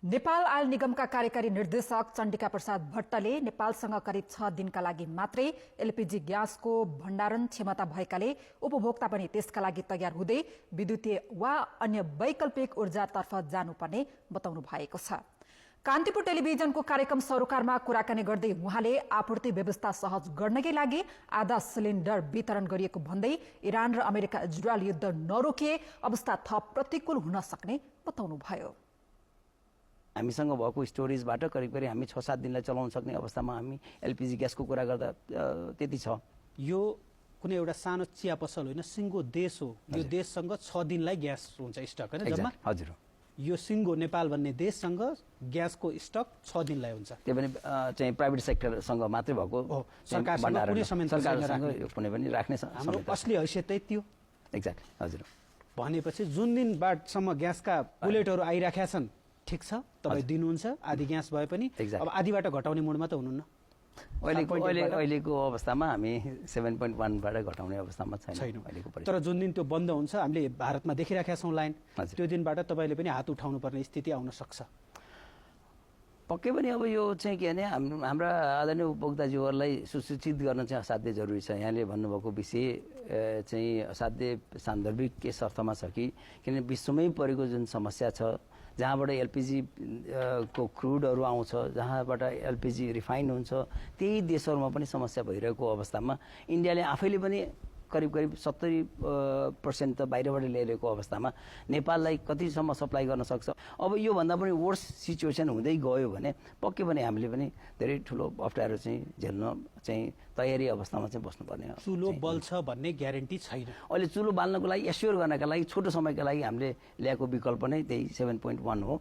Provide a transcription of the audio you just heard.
Nepal oil निगमका कार्यकारी निर्देशक चण्डिका प्रसाद भट्टले नेपालसँग करिब 6 दिनका लागि मात्रै एलपीजी ग्यासको भण्डारण क्षमता भएकाले उपभोक्ता पनि त्यसका लागि तयार हुँदै विद्युतीय वा अन्य वैकल्पिक ऊर्जातर्फ जानुपर्ने बताउनु भएको छ। कान्तिपुर टेलिभिजनको कार्यक्रम सरोकारमा कुराकानी गर्दै उहाँले आपूर्ति व्यवस्था सहज गर्नकै लागि आधा सिलिन्डर वितरण गरिएको भन्दै इरान र अमेरिका इजरायल युद्ध नरोकिए अवस्था थप प्रतिकूल हुन सक्ने बताउनुभयो। हामीसँग भएको स्टोरेजबाट करिब हामी 6-7 दिनलाई चलाउन सक्ने अवस्थामा हामी एलपीजी ग्यासको कुरा गर्दा त्यति छ। यो कुनै एउटा सानो चिया पसल होइन, सिङ्गो देश हो। यो देशसँग 6 दिनलाई ग्यास हुन्छ स्टक हैन जम्मा। हजुर, यो सिङ्गो नेपाल भन्ने देशसँग ग्यासको स्टक 6 दिनलाई हुन्छ। त्यो पनि चाहिँ प्राइभेट सेक्टरसँग मात्रै भएको सरकारसँग कुनै सरकारसँग कुनै पनि राख्ने हाम्रो असली हैसियत त्यही हो। एक्ज्याक्टली हजुर। भनेपछि जुन दिनबाटसम्म ग्यासका बुलेटहरू आइराखेका छन् ठीक छ, तपाईँ दिनुहुन्छ आधी ग्यास भए पनि। अब आधीबाट घटाउने मोडमा त हुनुहुन्न। अहिलेको अवस्थामा हामी 7.1 बाट घटाउने अवस्थामा छैनौँ अहिलेको परिस्थिति। तर जुन दिन त्यो बन्द हुन्छ, हामीले भारतमा देखिराखेका छौँ लाइन, त्यो दिनबाट तपाईँले पनि हात उठाउनु पर्ने स्थिति आउन सक्छ। पक्कै पनि अब यो चाहिँ के भने हाम्रा आदरणीय उपभोक्ताज्यूहरूलाई सुसूचित गर्न चाहिँ असाध्यै जरुरी छ। यहाँले भन्नुभएको विषय चाहिँ असाध्यै सान्दर्भिक यस अर्थमा छ कि किनभने विश्वमै परेको जुन समस्या छ, जहाँबाट एलपीजी को क्रुडहरू आउँछ, जहाँबाट एलपीजी रिफाइन हुन्छ, त्यही देशहरूमा पनि समस्या भइरहेको अवस्थामा इन्डियाले आफैले पनि करिब 70% त बाहिरबाट ल्याइरहेको अवस्थामा नेपाललाई कतिसम्म सप्लाई गर्न सक्छ। अब यो भन्दा पनि वर्स सिचुएसन हुँदै गयो भने पक्कै पनि हामीले पनि धेरै ठुलो अप्ठ्यारो चाहिँ झेल्न चाहिँ तयारी अवस्थामा चाहिँ बस्नुपर्ने हो। चुलो बल्छ भन्ने ग्यारेन्टी छैन। अहिले चुलो बाल्नको लागि एस्योर गर्नका लागि छोटो समयका लागि हामीले ल्याएको विकल्प नै त्यही 7.1 हो।